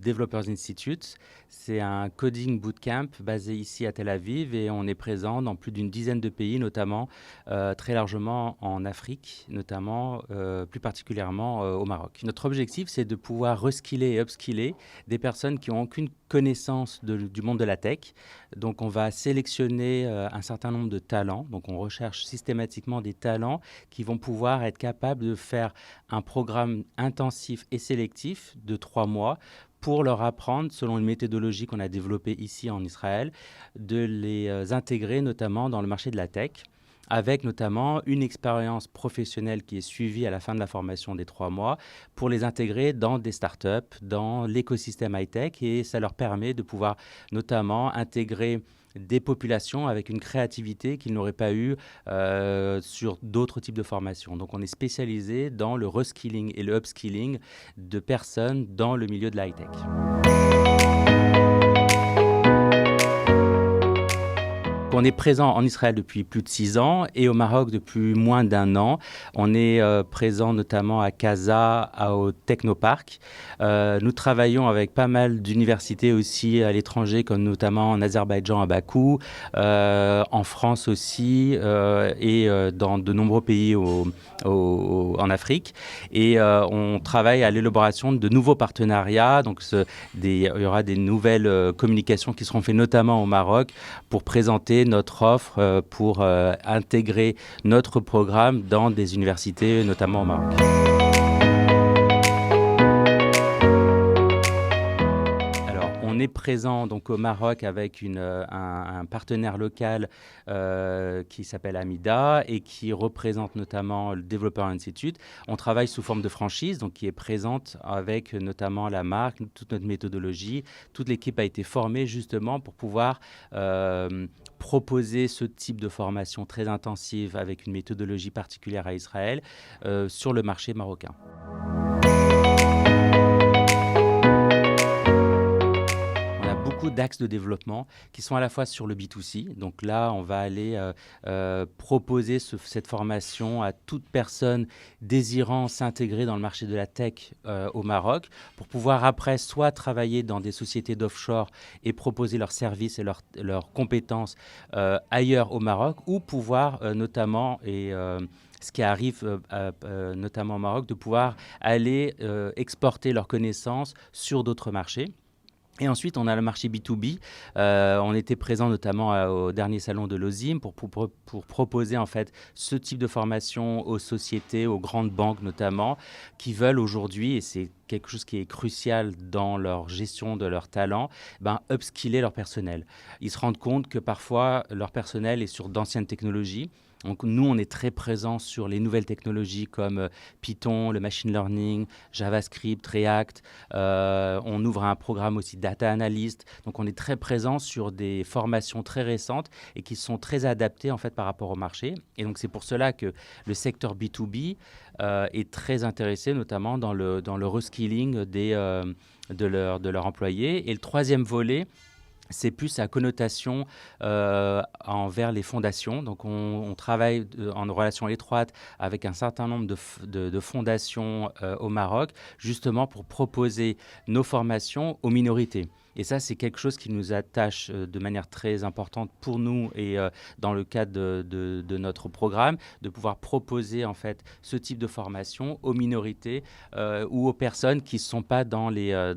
Developers Institute. C'est un coding bootcamp basé ici à Tel Aviv et on est présent dans plus d'une dizaine de pays, notamment très largement en Afrique, notamment plus particulièrement au Maroc. Notre objectif, c'est de pouvoir reskiller et upskiller des personnes qui n'ont aucune connaissance du monde de la tech. Donc on va sélectionner un certain nombre de talents. Donc on recherche systématiquement des talents qui vont pouvoir être capables de faire un programme intensif et sélectif de 3 mois pour leur apprendre, selon une méthodologie qu'on a développée ici en Israël, de les intégrer notamment dans le marché de la tech, avec notamment une expérience professionnelle qui est suivie à la fin de la formation des 3 mois pour les intégrer dans des startups, dans l'écosystème high-tech, et ça leur permet de pouvoir notamment intégrer des populations avec une créativité qu'ils n'auraient pas eue sur d'autres types de formations. Donc on est spécialisé dans le reskilling et le upskilling de personnes dans le milieu de la high-tech. On est présent en Israël depuis plus de 6 ans et au Maroc depuis moins d'1 an. On est présent notamment à Casa, au Technopark. Nous travaillons avec pas mal d'universités aussi à l'étranger, comme notamment en Azerbaïdjan à Bakou, en France aussi et dans de nombreux pays en Afrique. Et on travaille à l'élaboration de nouveaux partenariats. Donc il y aura des nouvelles communications qui seront faites notamment au Maroc pour présenter notre offre pour intégrer notre programme dans des universités, notamment au Maroc. On est présent donc au Maroc avec un partenaire local qui s'appelle Amida et qui représente notamment le Developer Institute. On travaille sous forme de franchise, donc qui est présente avec notamment la marque, toute notre méthodologie. Toute l'équipe a été formée justement pour pouvoir proposer ce type de formation très intensive avec une méthodologie particulière à Israël sur le marché marocain. Beaucoup d'axes de développement qui sont à la fois sur le B2C. Donc là, on va aller proposer cette formation à toute personne désirant s'intégrer dans le marché de la tech au Maroc pour pouvoir après soit travailler dans des sociétés d'offshore et proposer leurs services et leurs compétences ailleurs au Maroc ou pouvoir notamment ce qui arrive notamment au Maroc, de pouvoir aller exporter leurs connaissances sur d'autres marchés. Et ensuite, on a le marché B2B. On était présent notamment au dernier salon de l'OSIM pour proposer en fait ce type de formation aux sociétés, aux grandes banques notamment, qui veulent aujourd'hui, et c'est quelque chose qui est crucial dans leur gestion de leur talent, upskiller leur personnel. Ils se rendent compte que parfois, leur personnel est sur d'anciennes technologies. Donc nous, on est très présents sur les nouvelles technologies comme Python, le machine learning, JavaScript, React. On ouvre un programme aussi data analyst. Donc on est très présents sur des formations très récentes et qui sont très adaptées en fait par rapport au marché. Et donc c'est pour cela que le secteur B2B est très intéressé notamment dans le reskilling de leurs employés. Et le troisième volet, c'est plus à connotation envers les fondations. Donc, on travaille en relation étroite avec un certain nombre de fondations au Maroc, justement pour proposer nos formations aux minorités. Et ça, c'est quelque chose qui nous attache de manière très importante pour nous et dans le cadre de notre programme, de pouvoir proposer en fait ce type de formation aux minorités ou aux personnes qui ne sont pas dans les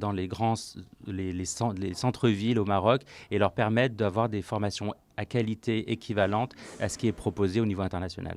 centres-villes au Maroc et leur permettre d'avoir des formations à qualité équivalente à ce qui est proposé au niveau international.